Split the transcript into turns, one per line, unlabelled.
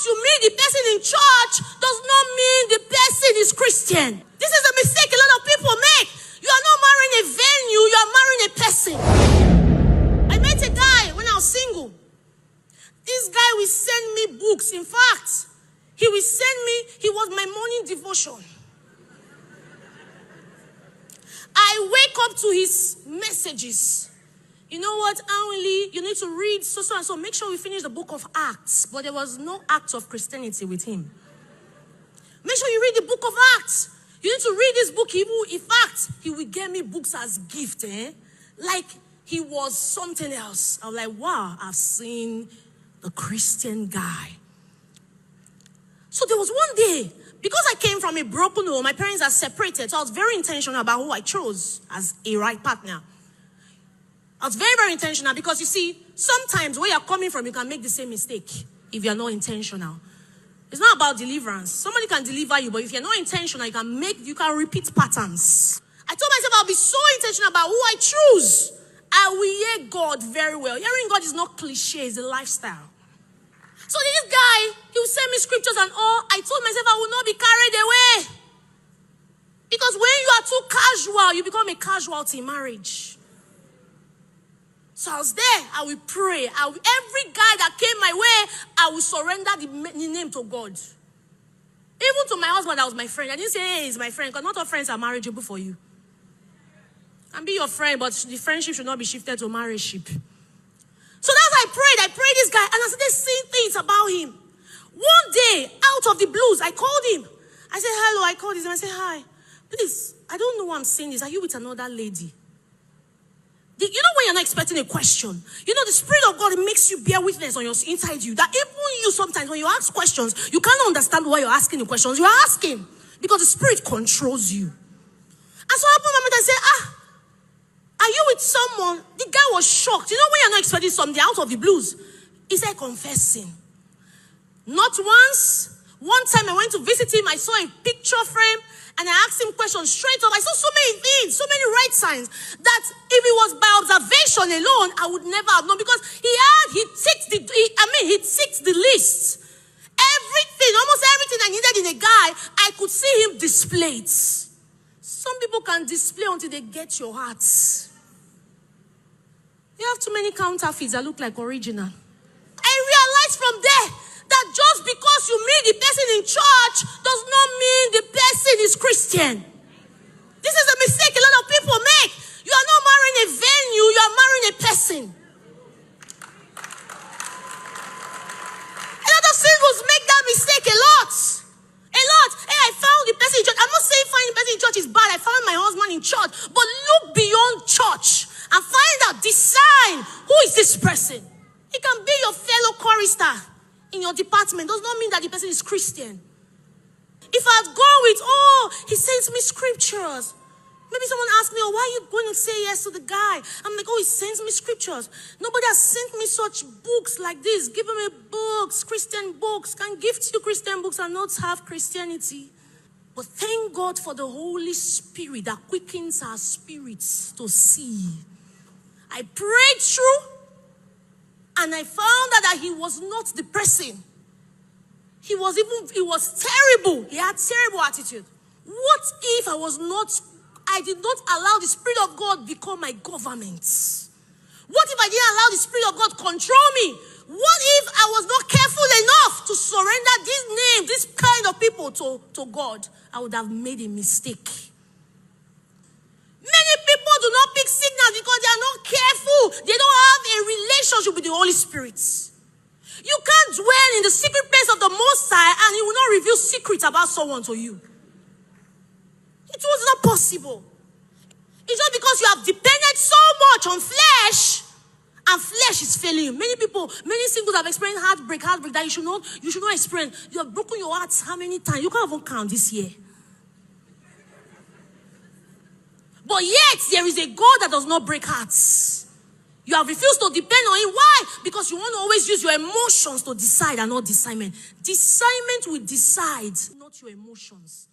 you meet the person in church does not mean the person is Christian. This is a mistake a lot of people make. You are not marrying a venue, you are marrying a person. I met a guy when I was single. This guy will send me books. In fact, he was my morning devotion. I wake up to his messages. You know what, Only you need to read so and so. Make sure we finish the book of Acts. But there was no Acts of Christianity with him. Make sure you read the book of Acts. You need to read this book. In fact, he will get me books as gift. Like he was something else. I was like, wow, I've seen the Christian guy. So there was one day, because I came from a broken home, my parents are separated, so I was very intentional about who I chose as a right partner. I was very, very intentional because you see, sometimes where you're coming from, you can make the same mistake if you're not intentional. It's not about deliverance. Somebody can deliver you, but if you're not intentional, you can repeat patterns. I told myself I'll be so intentional about who I choose. I will hear God very well. Hearing God is not cliche, it's a lifestyle. So this guy, he will send me scriptures and all. I told myself I will not be carried away. Because when you are too casual, you become a casualty in marriage. So I was there. I will pray. Every guy that came my way, I will surrender the name to God. Even to my husband, that was my friend. I didn't say, hey, he's my friend, because not all friends are marriageable for you. Can be your friend, but the friendship should not be shifted to marriageship. So that's I prayed this guy, and I started seeing things about him. One day, out of the blues, I called him. I said, hello, I called him. I said, hi. Please, I don't know why I'm saying this. Are you with another lady? You know when you're not expecting a question? You know, the Spirit of God makes you bear witness on your inside you. That even you sometimes, when you ask questions, you cannot understand why you're asking the questions. You are asking because the Spirit controls you. And so I opened my mouth and said, are you with someone? The guy was shocked. You know when you're not expecting something out of the blues? He said, confessing. Not once. One time I went to visit him, I saw a picture frame, and I asked him questions straight up. I saw so many things, so many right signs, that if it was by observation alone, I would never have known, because he ticked the list. Everything, almost everything I needed in a guy, I could see him displayed. Some people can display until they get your heart. You have too many counterfeits that look like original. I realized from there that just because you meet the person in church does not mean the person is Christian. This is a mistake a lot of people make. You are not marrying a venue, you are marrying a person. A lot of singles make that mistake a lot. Hey, I found the person in church. I'm not saying finding the person in church is bad. I found my husband in church. But look beyond church and find out, decide, who is this person? It can be your fellow chorister in your department. Does not mean that the person is Christian. If I go with, he sends me scriptures. Maybe someone asks me, why are you going to say yes to the guy? I'm like, he sends me scriptures. Nobody has sent me such books like this. Give me books, Christian books. Can gift you Christian books and not have Christianity. But thank God for the Holy Spirit that quickens our spirits to see. I prayed through, and I found out that he was not the person. He was terrible. He had terrible attitude. What if I did not allow the Spirit of God become my government? What if I didn't allow the Spirit of God control me? What if I was not careful enough to surrender this name, this kind of people to God? I would have made a mistake. Many people do not pick signals because they are not careful. They don't have a relationship with the Holy Spirit. You can't dwell in the secret place of the Most High and He will not reveal secrets about someone to you. It was not possible. It's just because you have depended so much on flesh, and flesh is failing you. Many singles have experienced heartbreak that you should not experience. You have broken your hearts how many times? You can't even count this year. But yet, there is a God that does not break hearts. You have refused to depend on Him. Why? Because you want to always use your emotions to decide and not discernment. Discernment will decide, not your emotions.